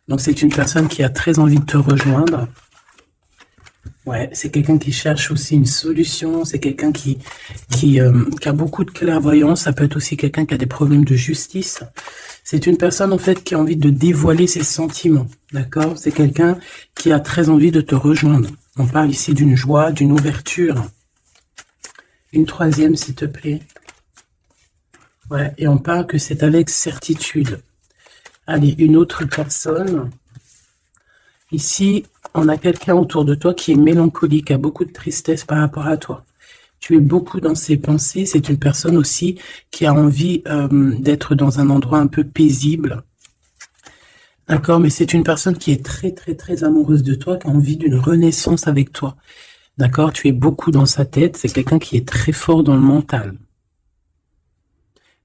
Donc c'est une personne qui a très envie de te rejoindre. Ouais, c'est quelqu'un qui cherche aussi une solution, c'est quelqu'un qui a beaucoup de clairvoyance, ça peut être aussi quelqu'un qui a des problèmes de justice. C'est une personne en fait qui a envie de dévoiler ses sentiments, d'accord? C'est quelqu'un qui a très envie de te rejoindre. On parle ici d'une joie, d'une ouverture. Une troisième, s'il te plaît. Ouais, et on parle que c'est avec certitude. Allez, une autre personne. Ici, on a quelqu'un autour de toi qui est mélancolique, a beaucoup de tristesse par rapport à toi. Tu es beaucoup dans ses pensées. C'est une personne aussi qui a envie d'être dans un endroit un peu paisible. D'accord, mais c'est une personne qui est très, très, très amoureuse de toi, qui a envie d'une renaissance avec toi. D'accord, tu es beaucoup dans sa tête. C'est quelqu'un qui est très fort dans le mental.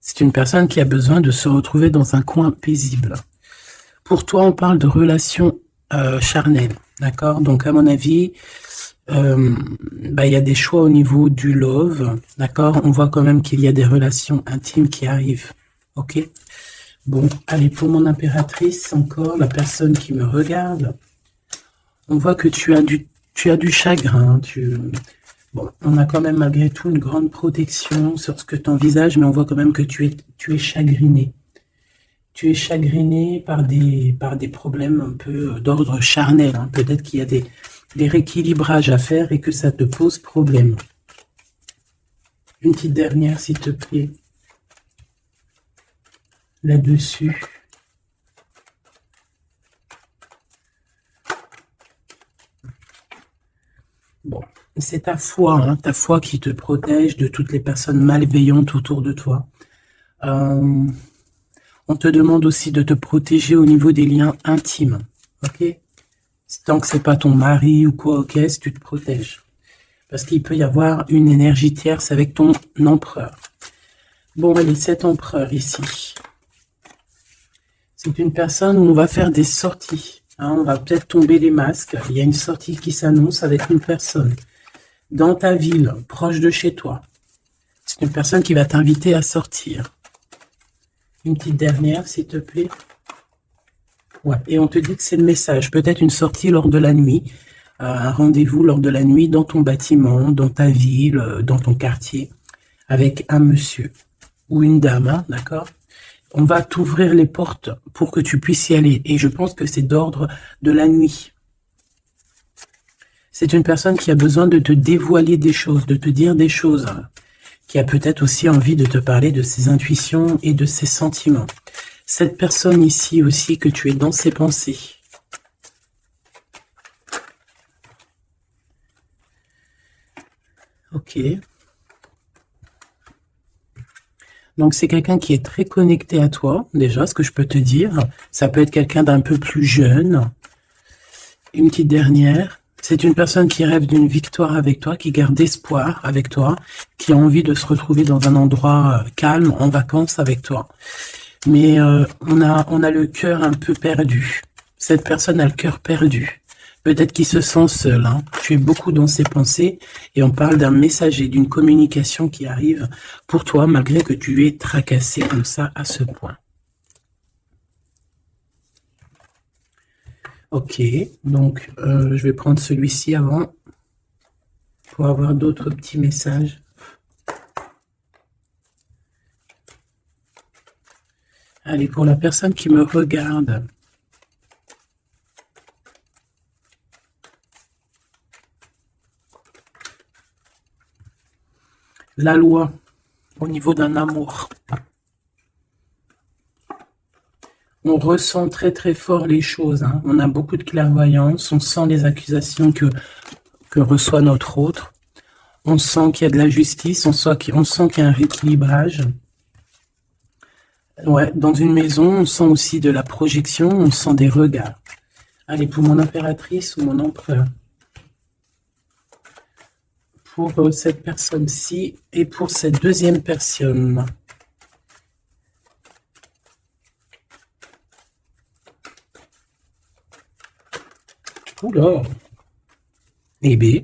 C'est une personne qui a besoin de se retrouver dans un coin paisible. Pour toi, on parle de relations charnelles. D'accord, donc à mon avis, il y a des choix au niveau du love, d'accord. On voit quand même qu'il y a des relations intimes qui arrivent, ok. Bon, allez, pour mon impératrice, encore, la personne qui me regarde, on voit que tu as du chagrin, bon, on a quand même malgré tout une grande protection sur ce que tu envisages, mais on voit quand même que tu es chagriné. Tu es chagriné par des problèmes un peu d'ordre charnel, hein. Peut-être qu'il y a des rééquilibrages à faire et que ça te pose problème. Une petite dernière, s'il te plaît. Là-dessus. Bon, c'est ta foi, hein, ta foi qui te protège de toutes les personnes malveillantes autour de toi. On te demande aussi de te protéger au niveau des liens intimes, ok? Tant que c'est pas ton mari ou quoi, ok, si tu te protèges. Parce qu'il peut y avoir une énergie tierce avec ton empereur. Bon, allez, cet empereur ici. C'est une personne où on va faire des sorties. Hein, on va peut-être tomber les masques. Il y a une sortie qui s'annonce avec une personne. Dans ta ville, proche de chez toi. C'est une personne qui va t'inviter à sortir. Une petite dernière, s'il te plaît. Ouais, et on te dit que c'est le message. Peut-être une sortie lors de la nuit. Un rendez-vous lors de la nuit dans ton bâtiment, dans ta ville, dans ton quartier, avec un monsieur ou une dame, hein, d'accord? On va t'ouvrir les portes pour que tu puisses y aller. Et je pense que c'est d'ordre de la nuit. C'est une personne qui a besoin de te dévoiler des choses, de te dire des choses, hein, qui a peut-être aussi envie de te parler de ses intuitions et de ses sentiments. Cette personne ici aussi, que tu es dans ses pensées. Ok. Donc, c'est quelqu'un qui est très connecté à toi, déjà, ce que je peux te dire. Ça peut être quelqu'un d'un peu plus jeune. Une petite dernière. C'est une personne qui rêve d'une victoire avec toi, qui garde espoir avec toi, qui a envie de se retrouver dans un endroit calme, en vacances avec toi. Mais on a le cœur un peu perdu. Cette personne a le cœur perdu. Peut-être qu'il se sent seul, hein. Tu es beaucoup dans ses pensées et on parle d'un messager, d'une communication qui arrive pour toi malgré que tu es tracassé comme ça à ce point. Ok, donc je vais prendre celui-ci avant pour avoir d'autres petits messages. Allez, pour la personne qui me regarde. La loi au niveau d'un amour. On ressent très très fort les choses, hein. On a beaucoup de clairvoyance, on sent les accusations que reçoit notre autre. On sent qu'il y a de la justice, on sent qu'il y a un rééquilibrage. Ouais, dans une maison, on sent aussi de la projection, on sent des regards. Allez, pour mon impératrice ou mon empereur. Pour cette personne-ci et pour cette deuxième personne. Oula. Eh bien.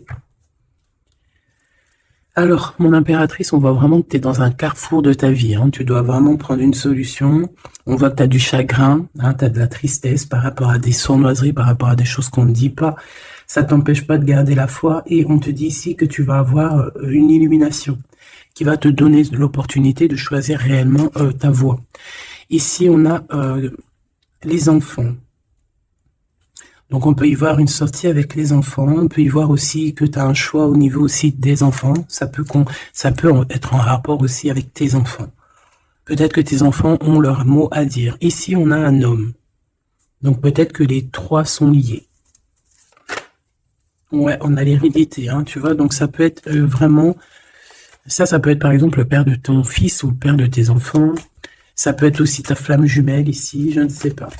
Alors, mon impératrice, on voit vraiment que tu es dans un carrefour de ta vie. Hein. Tu dois vraiment prendre une solution. On voit que tu as du chagrin, hein, tu as de la tristesse par rapport à des sournoiseries, par rapport à des choses qu'on ne dit pas. Ça t'empêche pas de garder la foi. Et on te dit ici que tu vas avoir une illumination qui va te donner l'opportunité de choisir réellement ta voie. Ici, on a les enfants. Donc, on peut y voir une sortie avec les enfants. On peut y voir aussi que tu as un choix au niveau aussi des enfants. Ça peut être en rapport aussi avec tes enfants. Peut-être que tes enfants ont leur mot à dire. Ici, on a un homme. Donc, peut-être que les trois sont liés. Ouais, on a l'hérédité, hein, tu vois. Donc, ça peut être vraiment... Ça peut être par exemple le père de ton fils ou le père de tes enfants. Ça peut être aussi ta flamme jumelle ici, je ne sais pas.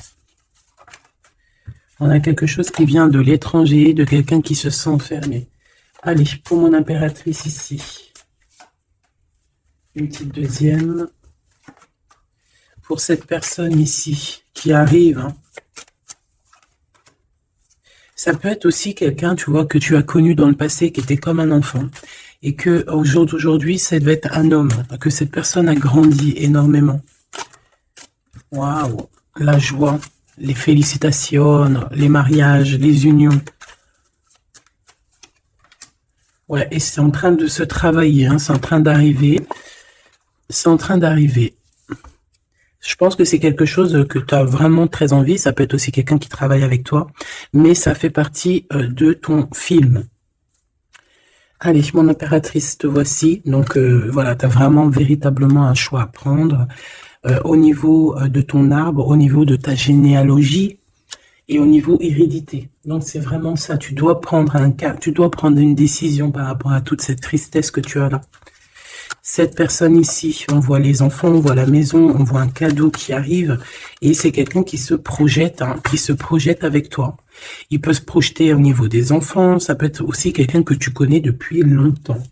On a quelque chose qui vient de l'étranger, de quelqu'un qui se sent enfermé. Allez, pour mon impératrice ici. Une petite deuxième. Pour cette personne ici qui arrive. Hein. Ça peut être aussi quelqu'un, tu vois, que tu as connu dans le passé, qui était comme un enfant. Et que au jour d'aujourd'hui, ça devait être un homme. Que cette personne a grandi énormément. Waouh, la joie. Les félicitations, les mariages, les unions. Ouais, et c'est en train de se travailler, hein, c'est en train d'arriver. C'est en train d'arriver. Je pense que c'est quelque chose que tu as vraiment très envie. Ça peut être aussi quelqu'un qui travaille avec toi. Mais ça fait partie de ton film. Allez, mon impératrice, te voici. Donc voilà, tu as vraiment véritablement un choix à prendre. Au niveau de ton arbre, au niveau de ta généalogie et au niveau hérédité. Donc c'est vraiment ça, tu dois prendre un cap, tu dois prendre une décision par rapport à toute cette tristesse que tu as là. Cette personne ici, on voit les enfants, on voit la maison, on voit un cadeau qui arrive et c'est quelqu'un qui se projette, hein, qui se projette avec toi. Il peut se projeter au niveau des enfants, ça peut être aussi quelqu'un que tu connais depuis longtemps.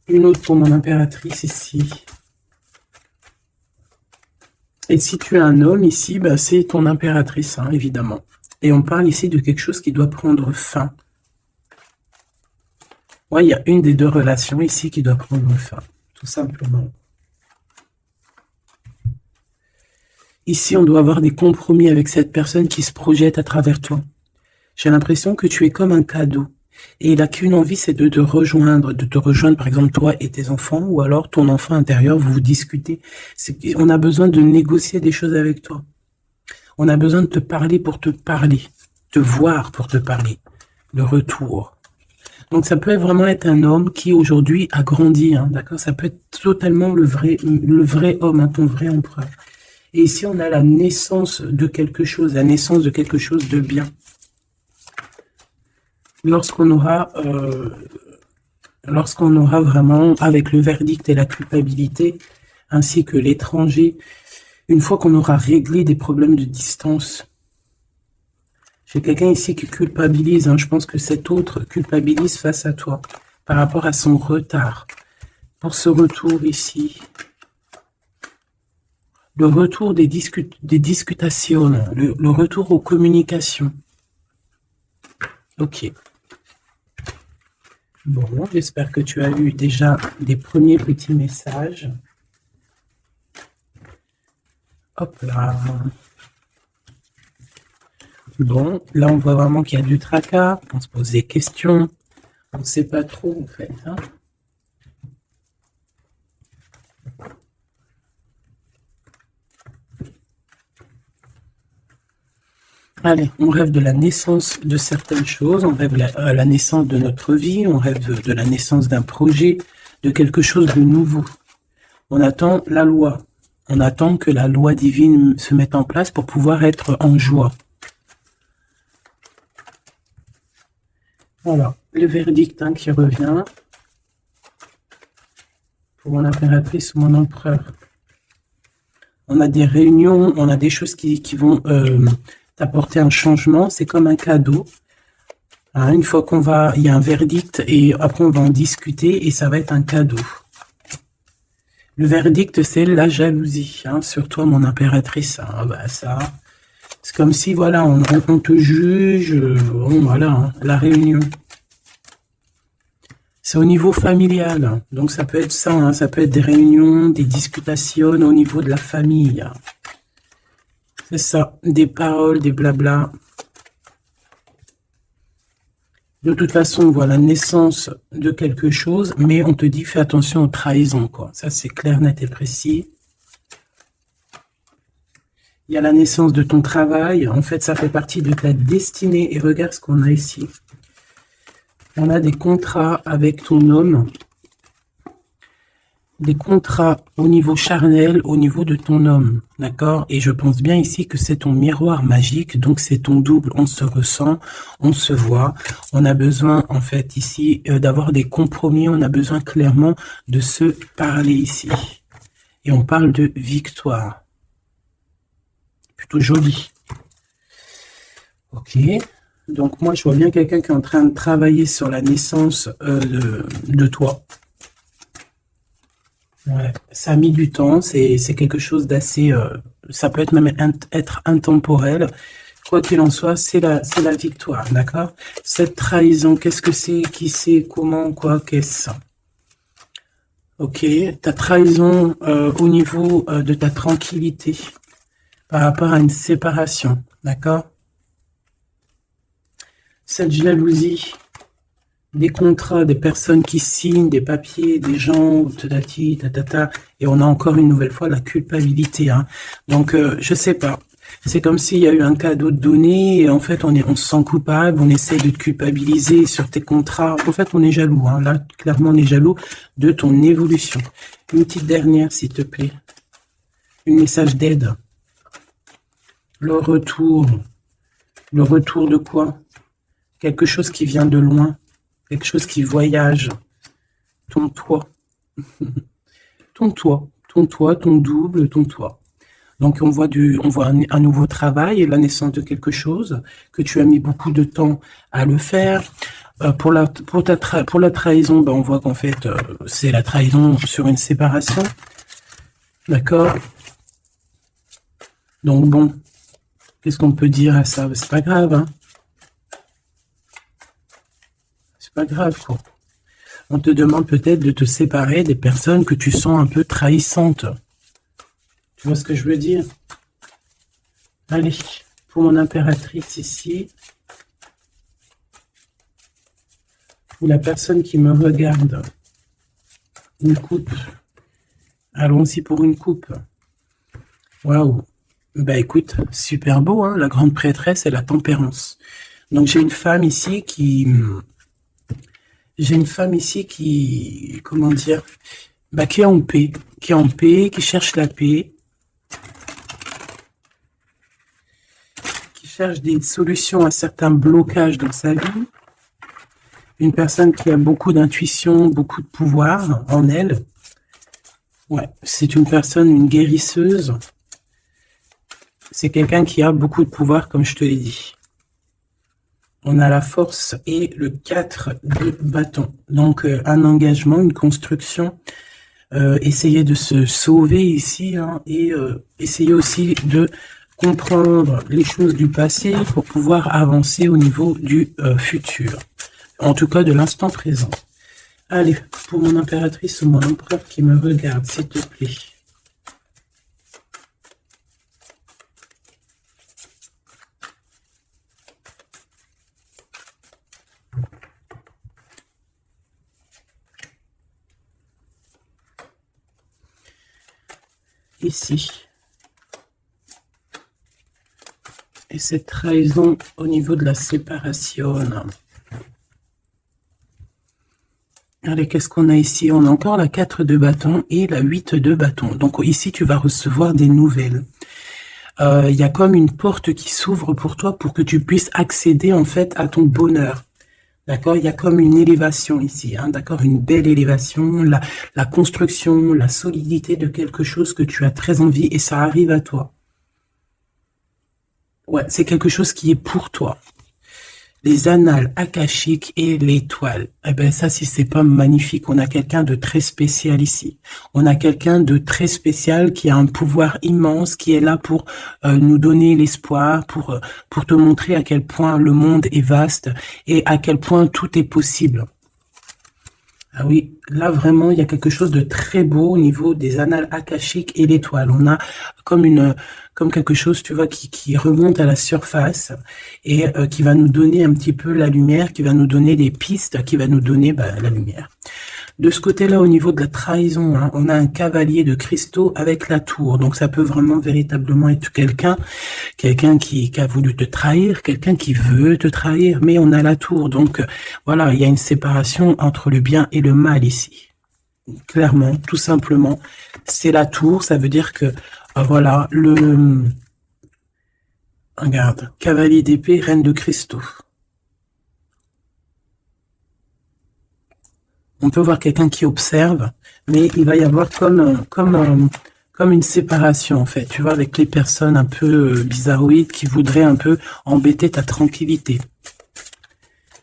Une autre pour mon impératrice ici. Et si tu es un homme ici, bah, c'est ton impératrice, hein, évidemment. Et on parle ici de quelque chose qui doit prendre fin. Ouais, il y a une des deux relations ici qui doit prendre fin, tout simplement. Ici, on doit avoir des compromis avec cette personne qui se projette à travers toi. J'ai l'impression que tu es comme un cadeau. Et il n'a qu'une envie, c'est de te rejoindre, par exemple, toi et tes enfants, ou alors ton enfant intérieur, vous discutez. On a besoin de négocier des choses avec toi. On a besoin de te parler pour te parler, te voir pour te parler, le retour. Donc ça peut vraiment être un homme qui aujourd'hui a grandi, hein, d'accord. Ça peut être totalement le vrai homme, hein, ton vrai empereur. Et ici, on a la naissance de quelque chose, de bien. Lorsqu'on aura vraiment, avec le verdict et la culpabilité, ainsi que l'étranger, une fois qu'on aura réglé des problèmes de distance. J'ai quelqu'un ici qui culpabilise, hein, je pense que cet autre culpabilise face à toi, par rapport à son retard. Pour ce retour ici, le retour des discutations, le retour aux communications. Ok. Bon, j'espère que tu as eu déjà des premiers petits messages. Hop là. Bon, là on voit vraiment qu'il y a du tracas, on se pose des questions, on ne sait pas trop en fait. Hein. Allez, on rêve de la naissance de certaines choses, on rêve la naissance de notre vie, on rêve de la naissance d'un projet, de quelque chose de nouveau. On attend la loi, on attend que la loi divine se mette en place pour pouvoir être en joie. Voilà, le verdict hein, qui revient pour mon impératrice ou mon empereur. On a des réunions, on a des choses qui vont t'apporter un changement, c'est comme un cadeau. Hein, une fois il y a un verdict et après on va en discuter et ça va être un cadeau. Le verdict, c'est la jalousie, hein, sur toi, mon impératrice. Hein, bah, ça, c'est comme si, voilà, on te juge, bon, voilà, hein, la réunion. C'est au niveau familial. Donc ça peut être ça, hein, ça peut être des réunions, des discutations au niveau de la famille. C'est ça, des paroles, des blabla. De toute façon, on voit la naissance de quelque chose, mais on te dit fais attention aux trahisons, quoi. Ça, c'est clair, net et précis. Il y a la naissance de ton travail. En fait, ça fait partie de ta destinée. Et regarde ce qu'on a ici. On a des contrats avec ton homme. Des contrats au niveau charnel, au niveau de ton homme, d'accord? Et je pense bien ici que c'est ton miroir magique, donc c'est ton double, on se ressent, on se voit, on a besoin en fait ici d'avoir des compromis, on a besoin clairement de se parler ici. Et on parle de victoire. Plutôt joli. Ok, donc moi je vois bien quelqu'un qui est en train de travailler sur la naissance de toi. Ouais, ça a mis du temps, c'est quelque chose d'assez... ça peut être même être intemporel. Quoi qu'il en soit, c'est la victoire, d'accord? Cette trahison, qu'est-ce que c'est? Qui c'est? Comment? Quoi? Qu'est-ce? Ok, ta trahison au niveau de ta tranquillité par rapport à une séparation, d'accord? Cette jalousie... des contrats, des personnes qui signent, des papiers, des gens, tatati, tatata, et on a encore une nouvelle fois la culpabilité. Hein. Donc, je sais pas. C'est comme s'il y a eu un cadeau de donné, et en fait, on se sent coupable, on essaie de te culpabiliser sur tes contrats. En fait, on est jaloux. Hein. Là, clairement, on est jaloux de ton évolution. Une petite dernière, s'il te plaît. Un message d'aide. Le retour. Le retour de quoi? Quelque chose qui vient de loin. Quelque chose qui voyage. Ton toit. Ton toit. Ton toit, ton double, ton toit. Donc on voit un nouveau travail et la naissance de quelque chose que tu as mis beaucoup de temps à le faire. Pour la trahison, ben, on voit qu'en fait c'est la trahison sur une séparation. D'accord? Donc bon, qu'est-ce qu'on peut dire à ça? C'est pas grave, hein? Pas grave, quoi. On te demande peut-être de te séparer des personnes que tu sens un peu trahissantes. Tu vois ce que je veux dire? Allez, pour mon impératrice ici, ou la personne qui me regarde, une coupe. Allons-y pour une coupe. Waouh. Bah écoute, super beau, hein, la grande prêtresse et la tempérance. Donc j'ai une femme ici qui... comment dire, bah, qui est en paix, qui cherche la paix, qui cherche des solutions à certains blocages dans sa vie. Une personne qui a beaucoup d'intuition, beaucoup de pouvoir en elle. Ouais, c'est une personne, une guérisseuse. C'est quelqu'un qui a beaucoup de pouvoir, comme je te l'ai dit. On a la force et le 4 de bâton. Donc, un engagement, une construction. Essayer de se sauver ici, hein, et essayer aussi de comprendre les choses du passé pour pouvoir avancer au niveau du futur. En tout cas, de l'instant présent. Allez, pour mon impératrice ou mon empereur qui me regarde, s'il te plaît. Ici. Et cette trahison au niveau de la séparation. Allez, qu'est-ce qu'on a ici? On a encore la 4 de bâton et la 8 de bâton. Donc ici, tu vas recevoir des nouvelles. Il y a comme une porte qui s'ouvre pour toi pour que tu puisses accéder en fait à ton bonheur. D'accord? Il y a comme une élévation ici, hein, d'accord? Une belle élévation, la construction, la solidité de quelque chose que tu as très envie et ça arrive à toi. Ouais, c'est quelque chose qui est pour toi. Les annales akashiques et l'étoile. Eh ben ça, si c'est pas magnifique, on a quelqu'un de très spécial ici. On a quelqu'un de très spécial qui a un pouvoir immense, qui est là pour nous donner l'espoir, pour te montrer à quel point le monde est vaste et à quel point tout est possible. Ah oui, là vraiment, il y a quelque chose de très beau au niveau des annales akashiques et l'étoile. On a comme comme quelque chose, tu vois, qui remonte à la surface et qui va nous donner un petit peu la lumière, qui va nous donner des pistes, qui va nous donner la lumière. De ce côté-là, au niveau de la trahison, hein, on a un cavalier de cristaux avec la tour. Donc ça peut vraiment véritablement être quelqu'un qui a voulu te trahir, quelqu'un qui veut te trahir, mais on a la tour. Donc voilà, il y a une séparation entre le bien et le mal ici. Clairement, tout simplement, c'est la tour. Ça veut dire que voilà, regarde, cavalier d'épée, reine de cristaux. On peut voir quelqu'un qui observe, mais il va y avoir comme une séparation, en fait, tu vois, avec les personnes un peu bizarroïdes qui voudraient un peu embêter ta tranquillité.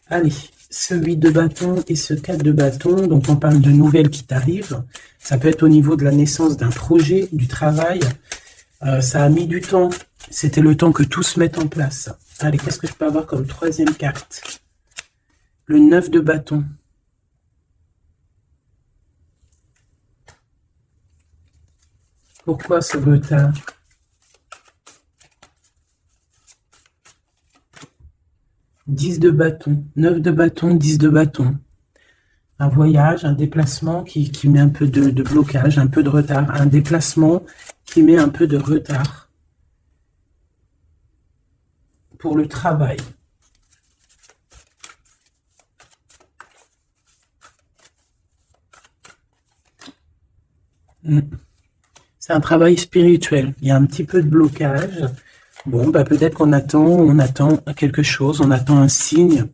Allez, ce 8 de bâton et ce 4 de bâton, donc on parle de nouvelles qui t'arrivent. Ça peut être au niveau de la naissance d'un projet, du travail. Ça a mis du temps. C'était le temps que tout se mette en place. Allez, qu'est-ce que je peux avoir comme troisième carte? Le 9 de bâton. Pourquoi ce retard? Dix de bâton, 9 de bâton, 10 de bâton. Un voyage, un déplacement qui met un peu de blocage, un peu de retard. Un déplacement qui met un peu de retard pour le travail. C'est un travail spirituel. Il y a un petit peu de blocage. Bon, peut-être qu'on on attend quelque chose, on attend un signe.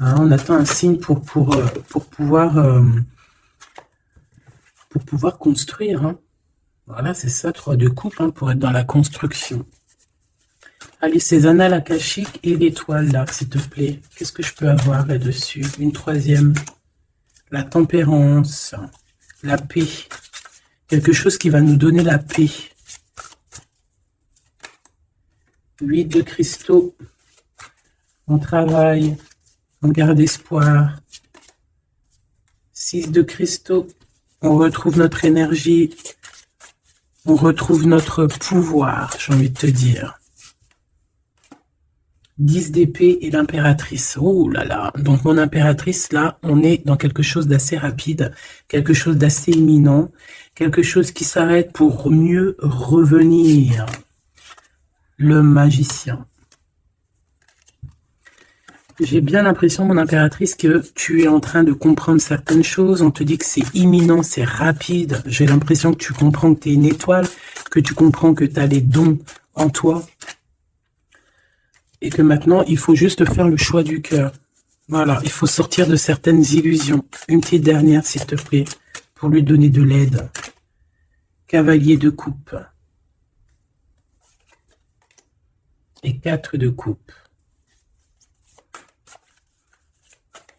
Hein, on attend un signe pour pouvoir construire. Hein. Voilà, c'est ça, 3 de coupe, hein, pour être dans la construction. Allez, ces annales akashiques et l'étoile, là, s'il te plaît. Qu'est-ce que je peux avoir là-dessus? Une troisième. La tempérance, la paix. Quelque chose qui va nous donner la paix. 8 de cristaux. On travaille. On garde espoir. 6 de cristaux. On retrouve notre énergie. On retrouve notre pouvoir, j'ai envie de te dire. 10 d'épée et l'impératrice. Oh là là. Donc mon impératrice, là, on est dans quelque chose d'assez rapide, quelque chose d'assez imminent, quelque chose qui s'arrête pour mieux revenir. Le magicien. J'ai bien l'impression, mon impératrice, que tu es en train de comprendre certaines choses. On te dit que c'est imminent, c'est rapide. J'ai l'impression que tu comprends que tu es une étoile, que tu comprends que tu as les dons en toi. Et que maintenant, il faut juste faire le choix du cœur. Voilà, il faut sortir de certaines illusions. Une petite dernière, s'il te plaît, pour lui donner de l'aide. Cavalier de coupe. Et 4 de coupe.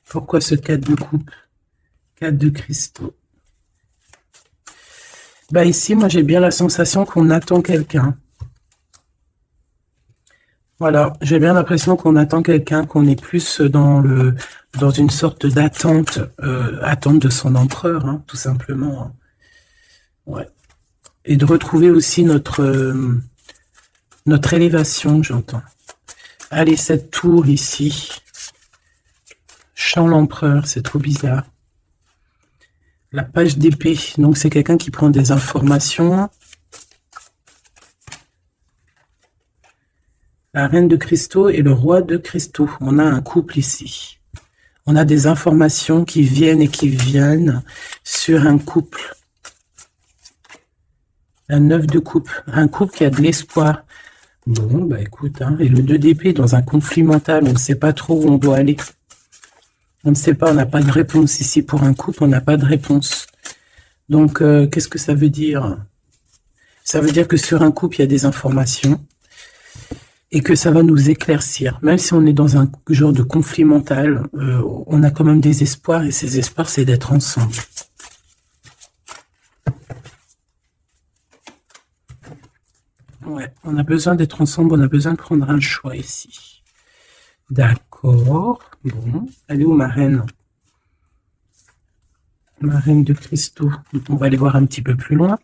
Pourquoi ce 4 de coupe? 4 de cristaux. Ici, moi, j'ai bien la sensation qu'on attend quelqu'un. Voilà, j'ai bien l'impression qu'on attend quelqu'un, qu'on est plus dans une sorte d'attente, attente de son empereur, hein, tout simplement. Hein. Ouais. Et de retrouver aussi notre élévation, j'entends. Allez, cette tour ici. Chant l'empereur, c'est trop bizarre. La page d'épée, donc c'est quelqu'un qui prend des informations. La reine de cristaux et le roi de cristaux. On a un couple ici. On a des informations qui viennent et qui viennent sur un couple. La 9 de coupe. Un couple qui a de l'espoir. Bon, écoute, hein, et le 2 d'épée dans un conflit mental. On ne sait pas trop où on doit aller. On ne sait pas, on n'a pas de réponse ici pour un couple, on n'a pas de réponse. Donc, qu'est-ce que ça veut dire? Ça veut dire que sur un couple, il y a des informations et que ça va nous éclaircir. Même si on est dans un genre de conflit mental, on a quand même des espoirs et ces espoirs, c'est d'être ensemble. Ouais, on a besoin d'être ensemble, on a besoin de prendre un choix ici. D'accord. Bon, elle est où ma reine? Ma reine de cristaux. On va aller voir un petit peu plus loin.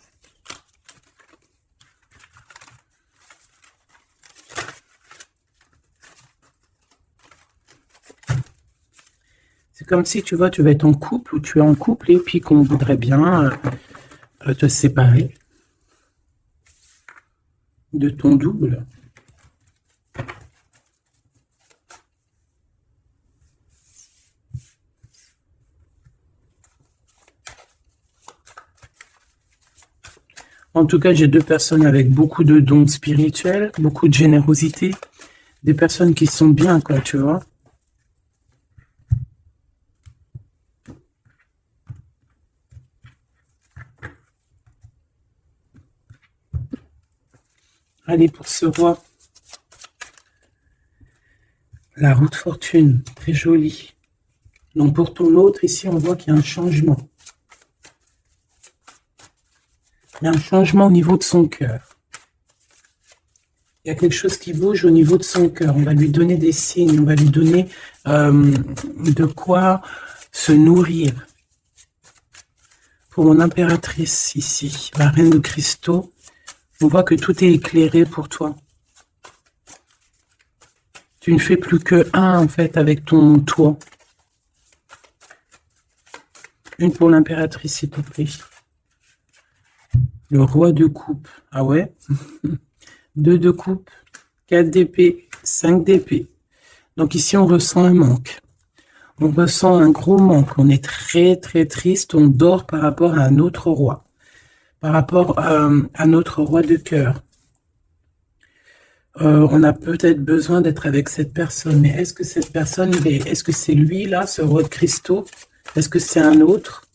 C'est comme si, tu vois, tu vas être en couple ou tu es en couple et puis qu'on voudrait bien te séparer de ton double. En tout cas, j'ai deux personnes avec beaucoup de dons spirituels, beaucoup de générosité, des personnes qui sont bien, quoi, tu vois. Allez, pour ce roi, la roue de fortune, très jolie. Donc pour ton autre, ici, on voit qu'il y a un changement. Il y a un changement au niveau de son cœur. Il y a quelque chose qui bouge au niveau de son cœur. On va lui donner des signes, on va lui donner de quoi se nourrir. Pour mon impératrice ici, la reine de cristaux, on voit que tout est éclairé pour toi. Tu ne fais plus que un, en fait, avec ton toit. Une pour l'impératrice, s'il te plaît. Le roi de coupe. Ah ouais. 2 de coupe, 4 d'épée, 5 d'épée. Donc ici, on ressent un manque. On ressent un gros manque. On est très, très triste. On dort par rapport à un autre roi. Par rapport à notre roi de cœur. On a peut-être besoin d'être avec cette personne. Mais est-ce que cette personne, est-ce que c'est lui, là, ce roi de cristaux? Est-ce que c'est un autre?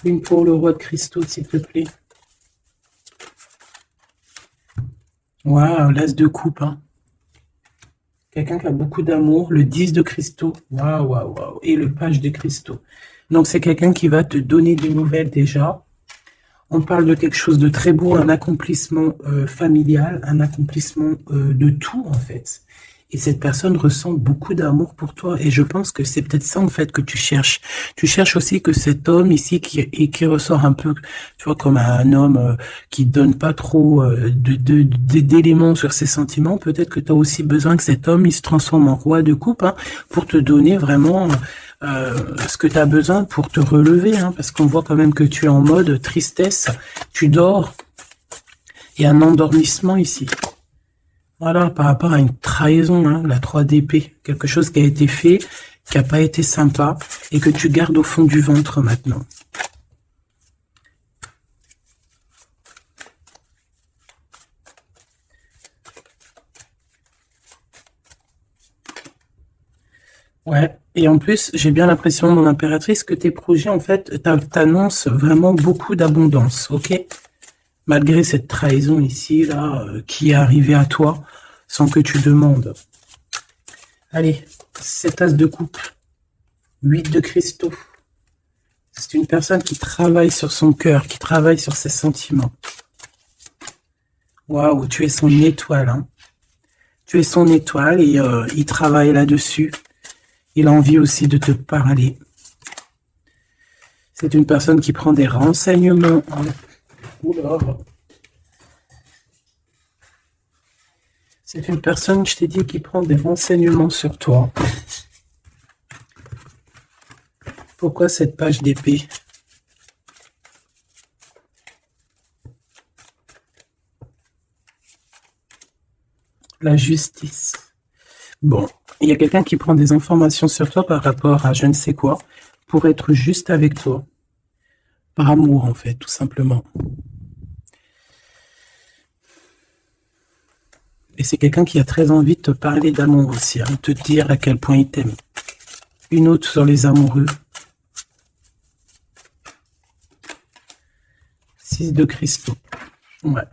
Une pour le roi de cristaux, s'il te plaît. Waouh, l'as de coupe. Hein. Quelqu'un qui a beaucoup d'amour. Le 10 de cristaux. Waouh, waouh, waouh. Et le page de cristaux. Donc, c'est quelqu'un qui va te donner des nouvelles déjà. On parle de quelque chose de très beau, un accomplissement familial, un accomplissement de tout, en fait. Et cette personne ressent beaucoup d'amour pour toi. Et je pense que c'est peut-être ça, en fait, que tu cherches. Tu cherches aussi que cet homme ici, qui ressort un peu, tu vois, comme un homme qui donne pas trop d'éléments sur ses sentiments. Peut-être que tu as aussi besoin que cet homme, il se transforme en roi de coupe, hein, pour te donner vraiment ce que tu as besoin pour te relever. Hein, parce qu'on voit quand même que tu es en mode tristesse. Tu dors. Il y a un endormissement ici. Voilà, par rapport à une trahison, hein, la 3 d'épée, quelque chose qui a été fait, qui n'a pas été sympa, et que tu gardes au fond du ventre maintenant. Ouais, et en plus, j'ai bien l'impression, mon impératrice, que tes projets, en fait, t'annoncent vraiment beaucoup d'abondance, ok? Malgré cette trahison ici, là, qui est arrivée à toi, sans que tu demandes. Allez, 7 as de coupe, 8 de cristaux. C'est une personne qui travaille sur son cœur, qui travaille sur ses sentiments. Waouh, tu es son étoile. Hein. Tu es son étoile et il travaille là-dessus. Il a envie aussi de te parler. C'est une personne qui prend des renseignements. Oula. C'est une personne, je t'ai dit, qui prend des renseignements sur toi. Pourquoi cette page d'épée? La justice. Bon, il y a quelqu'un qui prend des informations sur toi par rapport à je ne sais quoi, pour être juste avec toi. Par amour, en fait, tout simplement. Et c'est quelqu'un qui a très envie de te parler d'amour aussi, hein, de te dire à quel point il t'aime. Une autre sur les amoureux. 6 de cristaux. Ouais.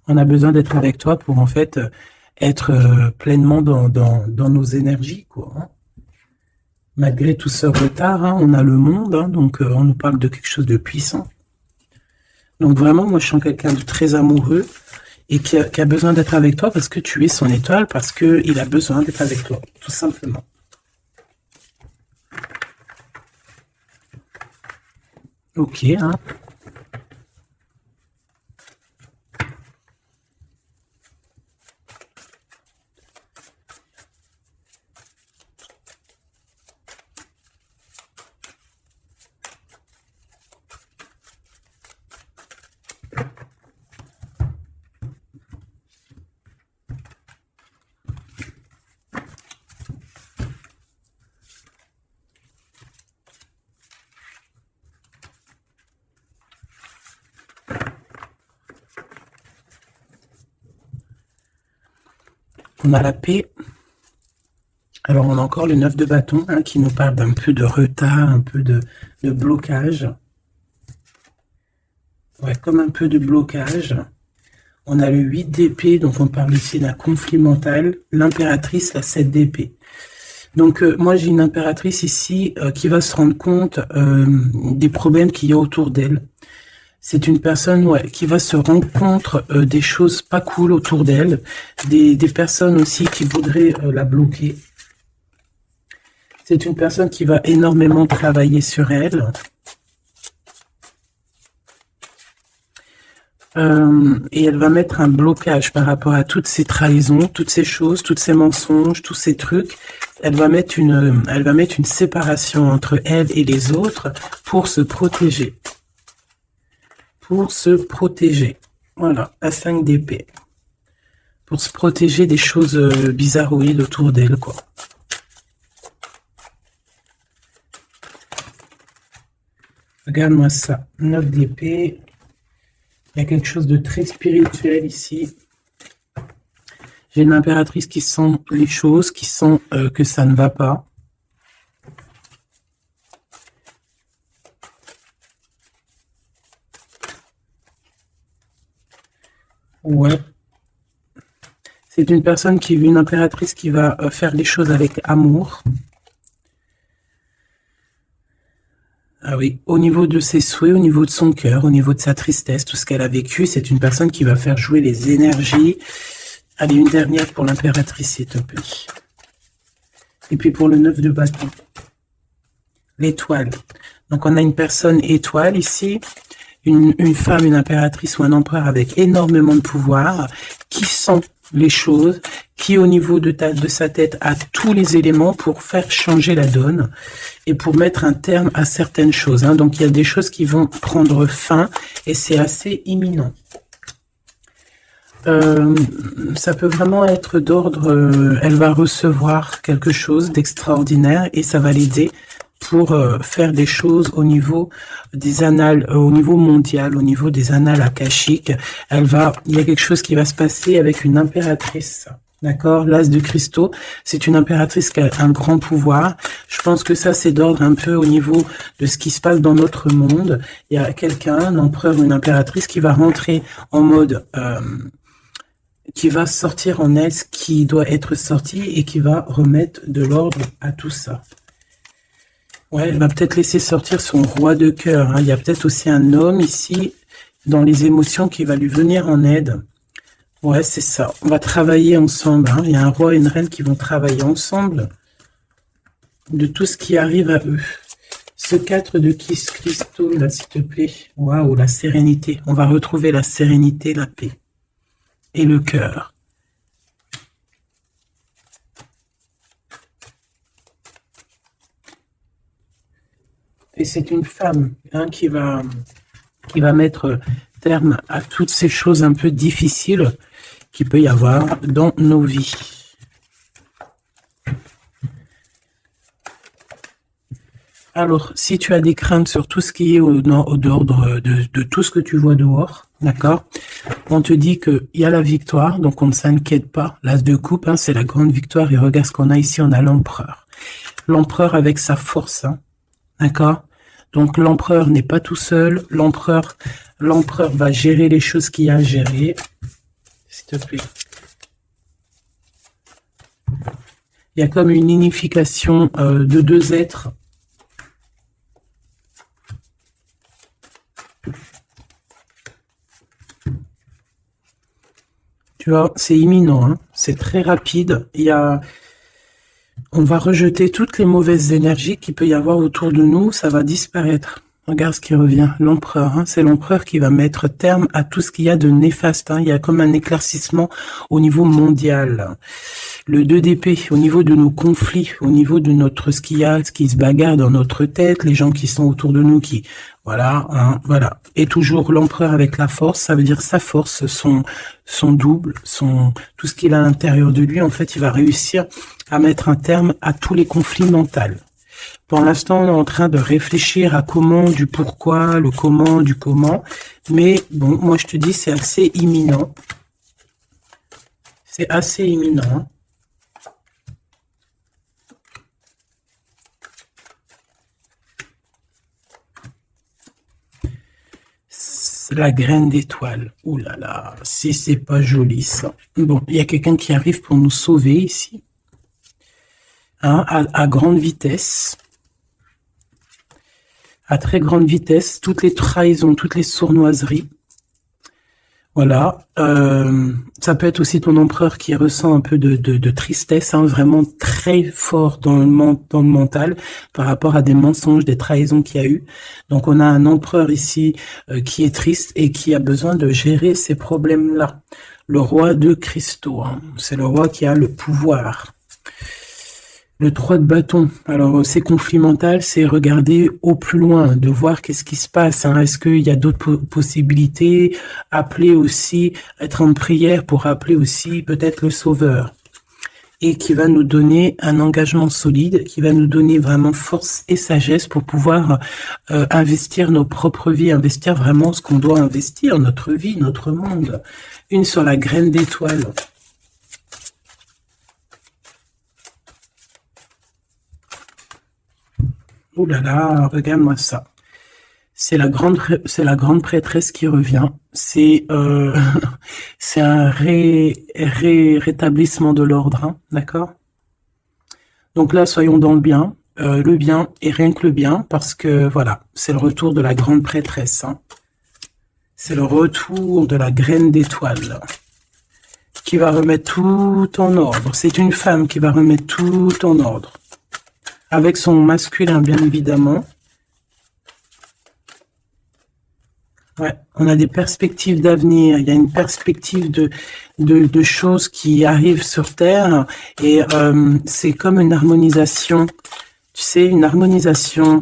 On a besoin d'être avec toi pour en fait être pleinement dans nos énergies, quoi. Hein. Malgré tout ce retard, hein, on a le monde, hein, donc on nous parle de quelque chose de puissant. Donc vraiment, moi je sens quelqu'un de très amoureux et qui a besoin d'être avec toi parce que tu es son étoile, parce qu'il a besoin d'être avec toi, tout simplement. Ok, hein. On a la paix. Alors, on a encore le 9 de bâton hein, qui nous parle d'un peu de retard, un peu de blocage. Ouais, comme un peu de blocage. On a le 8 d'épée, donc on parle ici d'un conflit mental. L'impératrice, la 7 d'épée. Donc, moi, j'ai une impératrice ici qui va se rendre compte des problèmes qu'il y a autour d'elle. C'est une personne qui va se rendre compte des choses pas cool autour d'elle, des personnes aussi qui voudraient la bloquer. C'est une personne qui va énormément travailler sur elle. Et elle va mettre un blocage par rapport à toutes ces trahisons, toutes ces choses, tous ces mensonges, tous ces trucs. Elle va mettre une séparation entre elle et les autres pour se protéger. Pour se protéger. Voilà, la 5 d'épée. Pour se protéger des choses bizarroïdes autour d'elle, quoi. Regarde-moi ça. 9 d'épée. Il y a quelque chose de très spirituel ici. J'ai une impératrice qui sent les choses, qui sent que ça ne va pas. Ouais. C'est une personne une impératrice qui va faire les choses avec amour. Ah oui, au niveau de ses souhaits, au niveau de son cœur, au niveau de sa tristesse, tout ce qu'elle a vécu, c'est une personne qui va faire jouer les énergies. Allez, une dernière pour l'impératrice, s'il te plaît. Et puis pour le 9 de bâton. L'étoile. Donc on a une personne étoile ici, une femme, une impératrice ou un empereur avec énormément de pouvoir, qui sent les choses, qui au niveau de sa tête a tous les éléments pour faire changer la donne et pour mettre un terme à certaines choses. Hein. Donc il y a des choses qui vont prendre fin et c'est assez imminent. Ça peut vraiment être d'ordre, elle va recevoir quelque chose d'extraordinaire et ça va l'aider pour faire des choses au niveau des annales, au niveau mondial, au niveau des annales akashiques. Il y a quelque chose qui va se passer avec une impératrice. D'accord, l'as de cristaux, c'est une impératrice qui a un grand pouvoir. Je pense que ça, c'est d'ordre un peu au niveau de ce qui se passe dans notre monde. Il y a quelqu'un, un empereur ou une impératrice qui va rentrer en mode... qui va sortir en elle ce qui doit être sorti et qui va remettre de l'ordre à tout ça. Ouais, elle va peut-être laisser sortir son roi de cœur. Hein. Il y a peut-être aussi un homme ici, dans les émotions, qui va lui venir en aide. Ouais, c'est ça. On va travailler ensemble. Hein. Il y a un roi et une reine qui vont travailler ensemble de tout ce qui arrive à eux. Ce 4 de cristaux, là, s'il te plaît. Waouh, la sérénité. On va retrouver la sérénité, la paix. Et le cœur. Et c'est une femme hein, qui va mettre terme à toutes ces choses un peu difficiles qu'il peut y avoir dans nos vies. Alors, si tu as des craintes sur tout ce qui est au d'ordre de tout ce que tu vois dehors, d'accord, on te dit qu'il y a la victoire, donc on ne s'inquiète pas. L'as de coupe, hein, c'est la grande victoire. Et regarde ce qu'on a ici, on a l'empereur. L'empereur avec sa force, hein, d'accord. Donc l'empereur n'est pas tout seul. L'empereur va gérer les choses qu'il y a à gérer. S'il te plaît. Il y a comme une unification de deux êtres. Tu vois, c'est imminent, hein, c'est très rapide. On va rejeter toutes les mauvaises énergies qu'il peut y avoir autour de nous, ça va disparaître. Regarde ce qui revient, l'empereur. Hein, c'est l'empereur qui va mettre terme à tout ce qu'il y a de néfaste. Hein. Il y a comme un éclaircissement au niveau mondial. Le 2 d'épée, au niveau de nos conflits, au niveau de notre ce qu'il y a, ce qui se bagarre dans notre tête, les gens qui sont autour de nous, qui voilà, hein, voilà. Et toujours l'empereur avec la force, ça veut dire sa force, son double, tout ce qu'il a à l'intérieur de lui. En fait, il va réussir à mettre un terme à tous les conflits mentaux. Pour l'instant, on est en train de réfléchir à comment, du pourquoi, le comment, du comment. Mais bon, moi je te dis, c'est assez imminent. C'est assez imminent. La graine d'étoile. Ouh là là, si c'est pas joli ça. Bon, il y a quelqu'un qui arrive pour nous sauver ici. Hein, à grande vitesse. À très grande vitesse, toutes les trahisons, toutes les sournoiseries. Voilà. Ça peut être aussi ton empereur qui ressent un peu de tristesse, hein, vraiment très fort dans le mental par rapport à des mensonges, des trahisons qu'il y a eu. Donc on a un empereur ici qui est triste et qui a besoin de gérer ces problèmes-là. Le roi de cristaux, hein, c'est le roi qui a le pouvoir. Le 3 de bâton, alors c'est conflit mental, c'est regarder au plus loin, de voir qu'est-ce qui se passe. Hein. Est-ce qu'il y a d'autres possibilités? Appeler aussi, être en prière pour appeler aussi peut-être le sauveur. Et qui va nous donner un engagement solide, qui va nous donner vraiment force et sagesse pour pouvoir investir nos propres vies, investir vraiment ce qu'on doit investir, notre vie, notre monde. Une sur la graine d'étoile. Oh là là, regarde-moi ça. C'est la grande prêtresse qui revient. C'est c'est un rétablissement de l'ordre, hein, d'accord? Donc là, soyons dans le bien et rien que le bien, parce que voilà, c'est le retour de la grande prêtresse. Hein. C'est le retour de la graine d'étoile qui va remettre tout en ordre. C'est une femme qui va remettre tout en ordre. Avec son masculin, bien évidemment. Ouais, on a des perspectives d'avenir. Il y a une perspective de choses qui arrivent sur Terre. Et c'est comme une harmonisation. Tu sais, une harmonisation.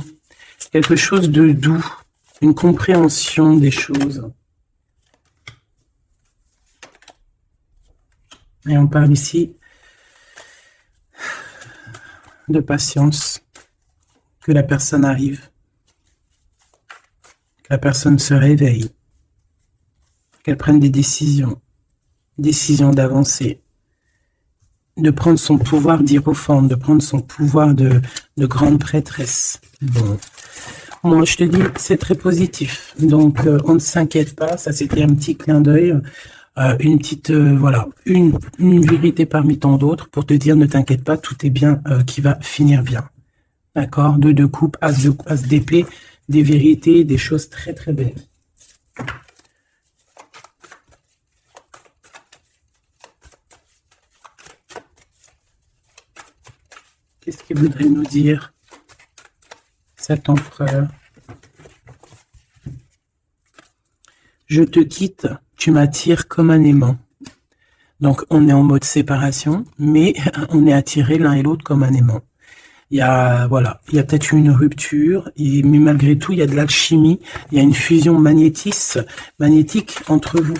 Quelque chose de doux. Une compréhension des choses. Et on parle ici de patience, que la personne arrive, que la personne se réveille, qu'elle prenne des décisions d'avancer, de prendre son pouvoir d'hiérophante, de prendre son pouvoir de grande prêtresse. Bon, moi je te dis, c'est très positif, donc on ne s'inquiète pas, ça c'était un petit clin d'œil. Une petite, voilà, une vérité parmi tant d'autres pour te dire, ne t'inquiète pas, tout est bien, qui va finir bien. D'accord? 2 de coupe, as d'épée, des vérités, des choses très très belles. Qu'est-ce qu'il voudrait nous dire, cet empereur? Je te quitte, tu m'attires comme un aimant. Donc, on est en mode séparation, mais on est attirés l'un et l'autre comme un aimant. Il y a, voilà, il y a peut-être une rupture, mais malgré tout, il y a de l'alchimie, il y a une fusion magnétique entre vous.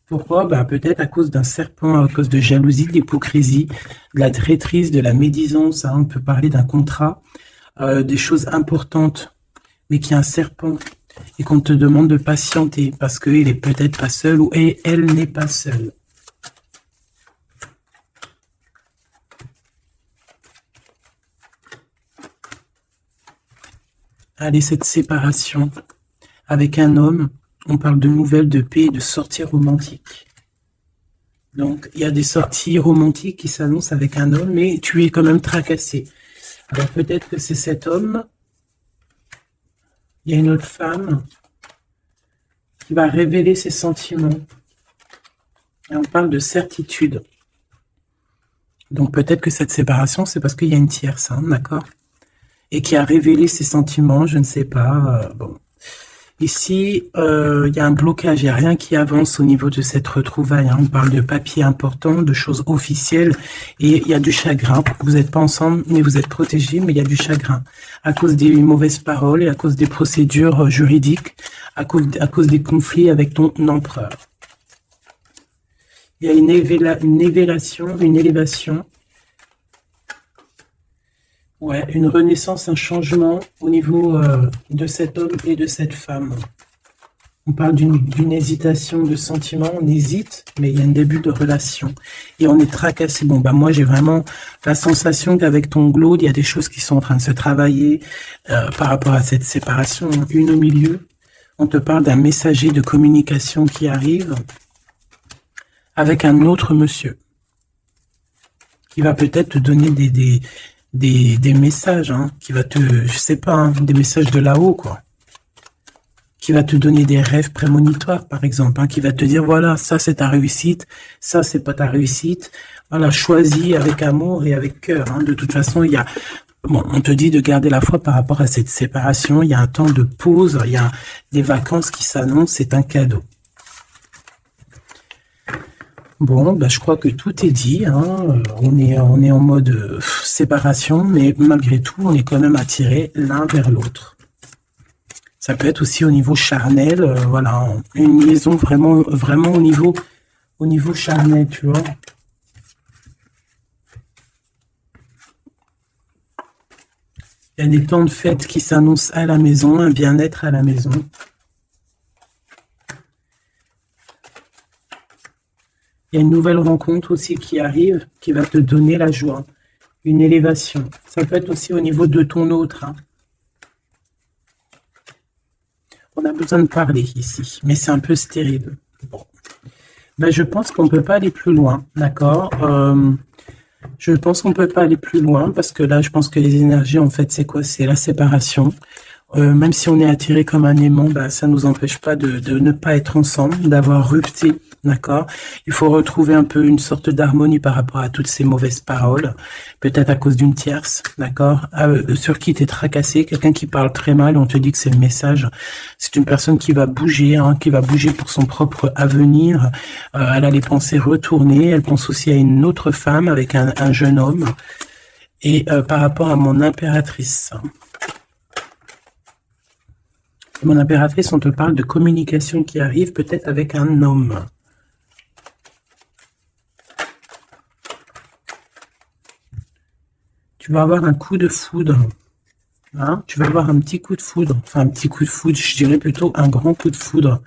Pourquoi? Ben, peut-être à cause d'un serpent, à cause de jalousie, d'hypocrisie, de la traîtrise, de la médisance. Hein, on peut parler d'un contrat, des choses importantes, mais qu'il y a un serpent. Et qu'on te demande de patienter parce qu'il est peut-être pas seul ou elle n'est pas seule. Allez, cette séparation avec un homme, on parle de nouvelles, de paix, de sorties romantiques. Donc, il y a des sorties romantiques qui s'annoncent avec un homme, mais tu es quand même tracassé. Alors, peut-être que c'est cet homme. Il y a une autre femme qui va révéler ses sentiments. Et on parle de certitude. Donc peut-être que cette séparation, c'est parce qu'il y a une tierce, hein, d'accord? et qui a révélé ses sentiments, je ne sais pas. Bon. Ici, il y a un blocage, il n'y a rien qui avance au niveau de cette retrouvaille, hein. On parle de papiers importants, de choses officielles, et il y a du chagrin. Vous n'êtes pas ensemble, mais vous êtes protégés, mais il y a du chagrin. À cause des mauvaises paroles et à cause des procédures juridiques, à cause des conflits avec ton empereur. Il y a une élévation. Ouais, une renaissance, un changement au niveau de cet homme et de cette femme. On parle d'une hésitation de sentiment, on hésite, mais il y a un début de relation. Et on est tracassé. Bon, bah moi, j'ai vraiment la sensation qu'avec ton Glaude, il y a des choses qui sont en train de se travailler par rapport à cette séparation. Une au milieu, on te parle d'un messager de communication qui arrive avec un autre monsieur qui va peut-être te donner des messages, hein, qui va te, je sais pas, hein, des messages de là-haut, quoi. Qui va te donner des rêves prémonitoires, par exemple, hein, qui va te dire, voilà, ça c'est ta réussite, ça c'est pas ta réussite. Voilà, choisis avec amour et avec cœur. Hein. De toute façon, il y a, bon, on te dit de garder la foi par rapport à cette séparation. Il y a un temps de pause, il y a des vacances qui s'annoncent, c'est un cadeau. Bon, bah, je crois que tout est dit, hein. On est en mode séparation, mais malgré tout, on est quand même attirés l'un vers l'autre. Ça peut être aussi au niveau charnel, voilà, une liaison vraiment au niveau charnel, tu vois. Il y a des temps de fête qui s'annoncent à la maison, un bien-être à la maison. Il y a une nouvelle rencontre aussi qui arrive, qui va te donner la joie, une élévation. Ça peut être aussi au niveau de ton autre. Hein. On a besoin de parler ici, mais c'est un peu stérile. Bon. Ben, je pense qu'on ne peut pas aller plus loin, d'accord. Je pense qu'on ne peut pas aller plus loin, parce que là, je pense que les énergies, en fait, c'est quoi? C'est la séparation. Même si on est attiré comme un aimant, bah, ça ne nous empêche pas de ne pas être ensemble, d'avoir rupté, d'accord? Il faut retrouver un peu une sorte d'harmonie par rapport à toutes ces mauvaises paroles, peut-être à cause d'une tierce, d'accord? Sur qui t'es tracassé, quelqu'un qui parle très mal, on te dit que c'est le message. C'est une personne qui va bouger, hein, qui va bouger pour son propre avenir. Elle a les pensées retournées, elle pense aussi à une autre femme avec un jeune homme. Et par rapport à mon impératrice... Mon impératrice, on te parle de communication qui arrive peut-être avec un homme. Tu vas avoir un coup de foudre. Hein? Tu vas avoir un petit coup de foudre. Enfin, un petit coup de foudre, je dirais plutôt un grand coup de foudre.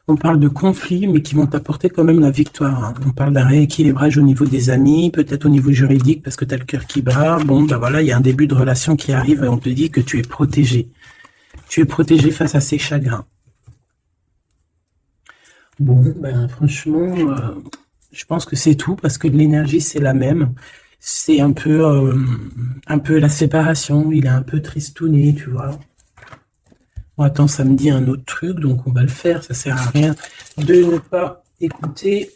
On parle de conflits, mais qui vont t'apporter quand même la victoire. Hein. On parle d'un rééquilibrage au niveau des amis, peut-être au niveau juridique, parce que tu as le cœur qui bat. Bon, ben voilà, il y a un début de relation qui arrive et on te dit que tu es protégé. Tu es protégé face à ces chagrins. Bon, ben franchement, je pense que c'est tout parce que l'énergie c'est la même. C'est un peu la séparation. Il est un peu tristouné, tu vois. Bon, attends, ça me dit un autre truc, donc on va le faire. Ça sert à rien de ne pas écouter.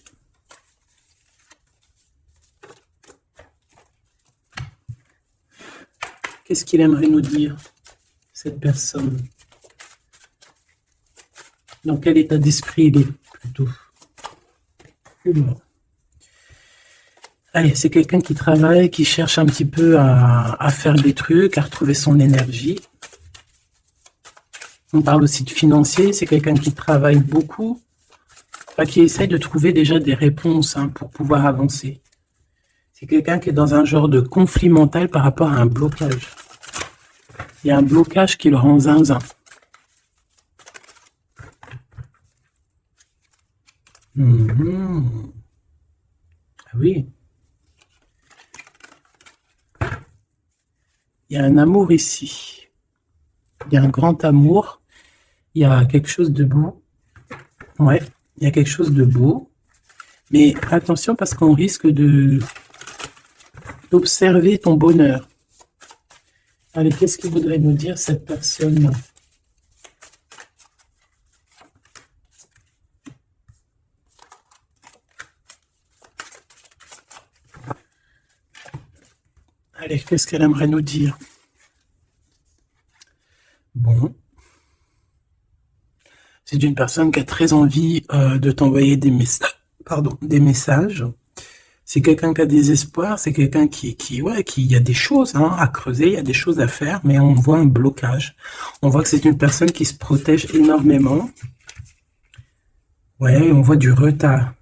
Qu'est-ce qu'il aimerait nous dire, cette personne? Dans quel état d'esprit il est, plutôt? Allez, c'est quelqu'un qui travaille, qui cherche un petit peu à faire des trucs, à retrouver son énergie. On parle aussi de financier, c'est quelqu'un qui travaille beaucoup, qui essaie de trouver déjà des réponses hein, pour pouvoir avancer. C'est quelqu'un qui est dans un genre de conflit mental par rapport à un blocage. Il y a un blocage qui le rend zinzin. Ah oui. Il y a un amour ici. Il y a un grand amour. Il y a quelque chose de beau. Ouais, il y a quelque chose de beau. Mais attention parce qu'on risque d'observer ton bonheur. Allez, qu'est-ce qu'il voudrait nous dire cette personne? Allez, qu'est-ce qu'elle aimerait nous dire? c'est une personne qui a très envie de t'envoyer des messages. Pardon, des messages. C'est quelqu'un qui a des espoirs, c'est quelqu'un qui y a des choses hein, à creuser, il y a des choses à faire, mais on voit un blocage. On voit que c'est une personne qui se protège énormément. Ouais, on voit du retard.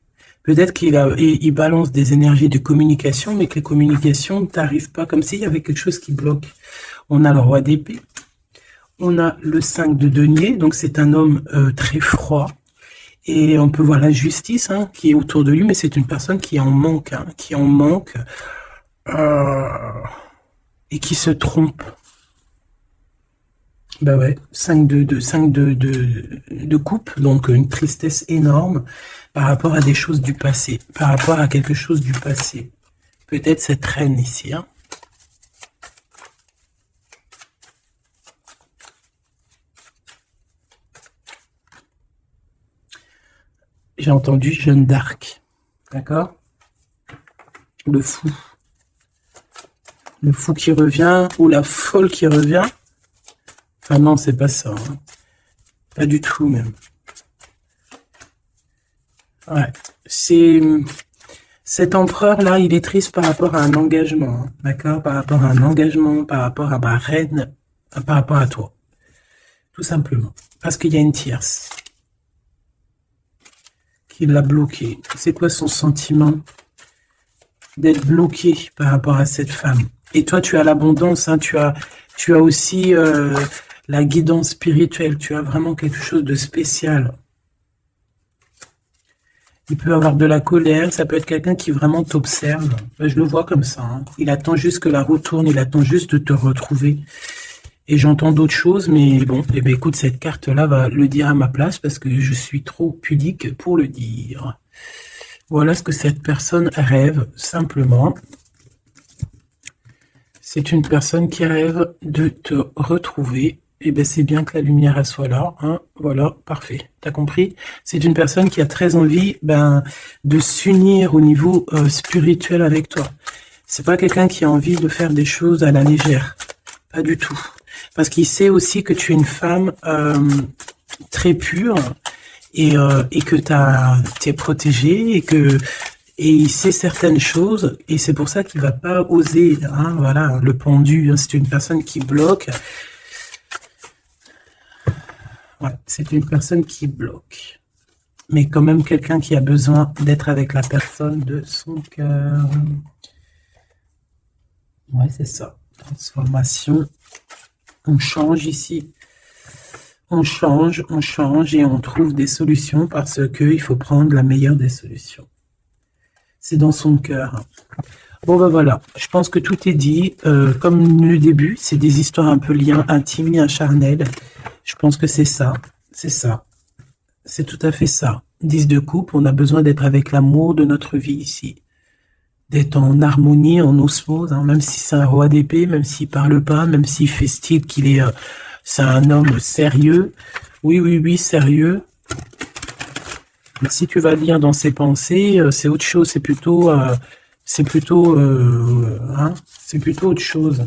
Peut-être il balance des énergies de communication, mais que les communications ne t'arrivent pas, comme s'il y avait quelque chose qui bloque. On a le roi d'épée, on a le 5 de denier, donc c'est un homme très froid. Et on peut voir la justice hein, qui est autour de lui, mais c'est une personne qui en manque, et qui se trompe. Bah ouais, 5 de coupe, donc une tristesse énorme par rapport à des choses du passé, par rapport à quelque chose du passé. Peut-être cette reine ici. Hein. J'ai entendu Jeanne d'Arc, d'accord? Le fou. Le fou qui revient, ou la folle qui revient. Enfin non, c'est pas ça. Hein. Pas du tout même. Ouais. Cet empereur-là, il est triste par rapport à un engagement, hein, d'accord? Par rapport à un engagement, par rapport à ma reine, par rapport à toi. Tout simplement. Parce qu'il y a une tierce qui l'a bloqué. C'est quoi son sentiment d'être bloqué par rapport à cette femme? Et toi, tu as l'abondance, hein, tu as aussi la guidance spirituelle, tu as vraiment quelque chose de spécial. Il peut avoir de la colère, ça peut être quelqu'un qui vraiment t'observe. Je le vois comme ça. Hein. Il attend juste que la roue tourne, il attend juste de te retrouver. Et j'entends d'autres choses, mais bon, eh bien, écoute, cette carte-là va le dire à ma place parce que je suis trop pudique pour le dire. Voilà ce que cette personne rêve, simplement. C'est une personne qui rêve de te retrouver. Eh bien, c'est bien que la lumière elle soit là. Hein. Voilà, parfait. T'as compris? C'est une personne qui a très envie de s'unir au niveau spirituel avec toi. C'est pas quelqu'un qui a envie de faire des choses à la légère. Pas du tout. Parce qu'il sait aussi que tu es une femme très pure et que tu es protégée et il sait certaines choses et c'est pour ça qu'il va pas oser. Hein, voilà, le pendu, hein, c'est une personne qui bloque. Ouais, c'est une personne qui bloque. Mais quand même quelqu'un qui a besoin d'être avec la personne de son cœur. Ouais, c'est ça. Transformation. On change ici. On change et on trouve des solutions parce qu'il faut prendre la meilleure des solutions. C'est dans son cœur. Bon ben voilà, je pense que tout est dit. Comme le début, c'est des histoires un peu liées, intimes, liens charnelles. Je pense que c'est ça. C'est ça. C'est tout à fait ça. 10 de coupe, on a besoin d'être avec l'amour de notre vie ici. D'être en harmonie, en osmose, hein, même si c'est un roi d'épée, même s'il parle pas, même s'il fait style qu'il est, c'est un homme sérieux. Oui, sérieux. Mais si tu vas lire dans ses pensées, c'est autre chose. C'est plutôt autre chose.